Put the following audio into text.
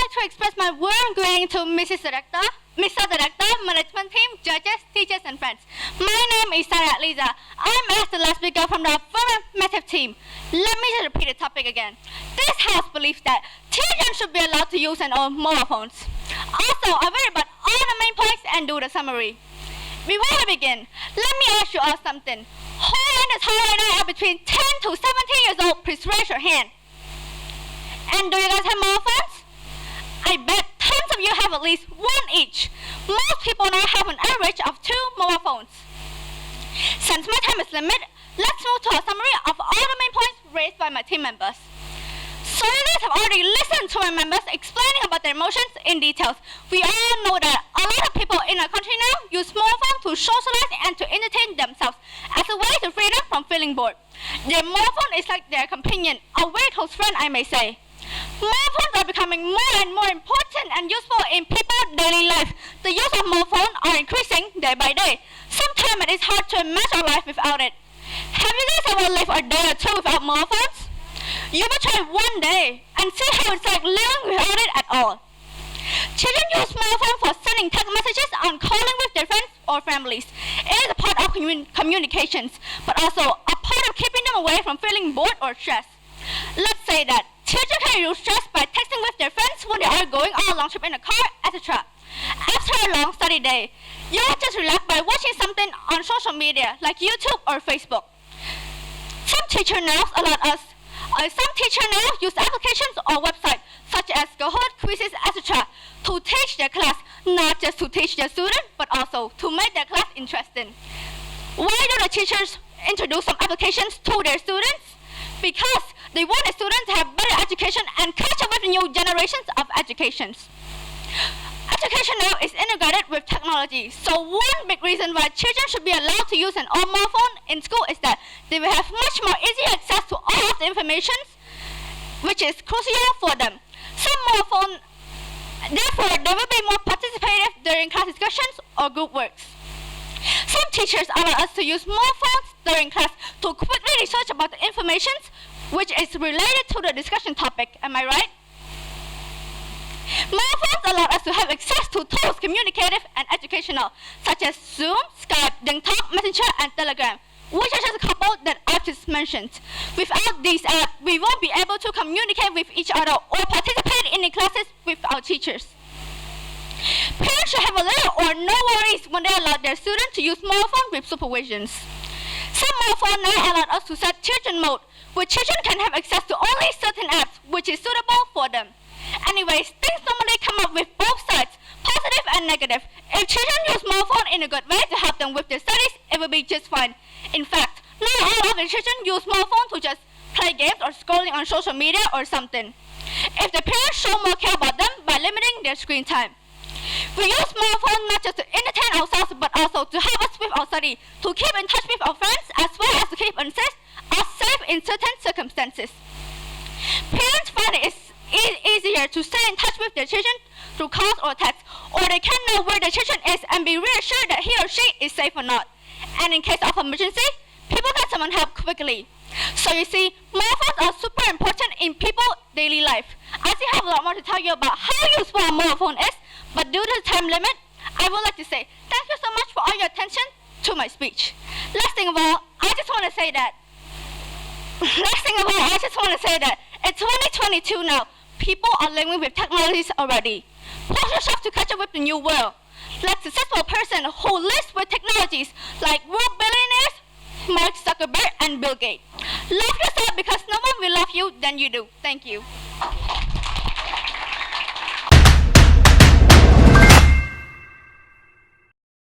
like to express my warm greeting to Mrs. Director, Mr. Director, management team, judges, teachers, and friends. My name is Saryrak Liza. I'm as the last speaker from the Affirmative team. Let me just repeat the topic again. This house believes that children should be allowed to use and own mobile phones. Also, I will about all the main points and do the summary. Before we begin, let me ask you all something. Who in this hall right now are between 10 to 17 years old? Please raise your hand. And do you guys have mobile phones? I bet tons of you have at least one each. Most people now have an average of 2 mobile phones. Since my time is limited, let's move to a summary of all the main points raised by my team members. So you guys have already listened to my members explaining about their emotions in details. We all know that a lot of people in our country now use mobile phones to socialize and to entertain themselves as a way to free them from feeling bored. Their mobile phone is like their companion, a very close friend, I may say. Mobile phones are becoming more and more important and useful in people's daily life. The use of mobile phones are increasing day by day. Sometimes it is hard to imagine life without it. Have you guys ever lived a day or two without mobile phones? You will try one day and see how it's like living without it at all. Children use mobile phones for sending text messages and calling with their friends or families. It is a part of communications, but also a part of keeping them away from feeling bored or stressed. Let's say that children can use stress by texting with their friends when they are going on a long trip in a car, etc. After a long study day, you will just relax by watching something on social media like YouTube or Facebook. Some teachers now use applications or websites such as Kahoot, quizzes, etc. to teach their class, not just to teach their students, but also to make their class interesting. Why do the teachers introduce some applications to their students? Because they want the students to have better education and catch up with new generations of educations. Education now is integrated with technology, so one big reason why children should be allowed to use an own mobile phone in school is that they will have much more easy access to all of the information, which is crucial for them. Therefore, they will be more participative during class discussions or group works. Some teachers allow us to use mobile phones during class to quickly research about the information which is related to the discussion topic. Am I right? Mobile phones allow us to have access to tools communicative and educational, such as Zoom, Skype, DingTalk, Messenger, and Telegram, which are just a couple that I've just mentioned. Without these apps, we won't be able to communicate with each other or participate in the classes with our teachers. Parents should have a little or no worries when they allow their students to use mobile phones with supervisions. Some mobile phones now allow us to set children mode, where children can have access to only certain apps, which is suitable for them. Anyways, things normally come up with both sides, positive and negative. If children use mobile phone in a good way to help them with their studies, it will be just fine. In fact, not all of the children use mobile phone to just play games or scrolling on social media or something. If the parents show more care about them by limiting their screen time. We use mobile phone not just to entertain ourselves, but also to help us with our study, to keep in touch with our friends, as well as to keep us safe in certain circumstances. Parents find it easier to stay in touch with their children through calls or texts, or they can know where their children is and be reassured that he or she is safe or not. And in case of emergency, people can summon help quickly. So you see, mobile phones are super important in people's daily life. I still have a lot more to tell you about how useful a mobile phone is, but due to the time limit, I would like to say thank you so much for all your attention to my speech. Last thing of all, I just want to say that it's 2022 now. People are living with technologies already. Push yourself to catch up with the new world. Like successful person who lives with technologies like world billionaires, Mark Zuckerberg and Bill Gates. Love yourself because no one will love you than you do. Thank you.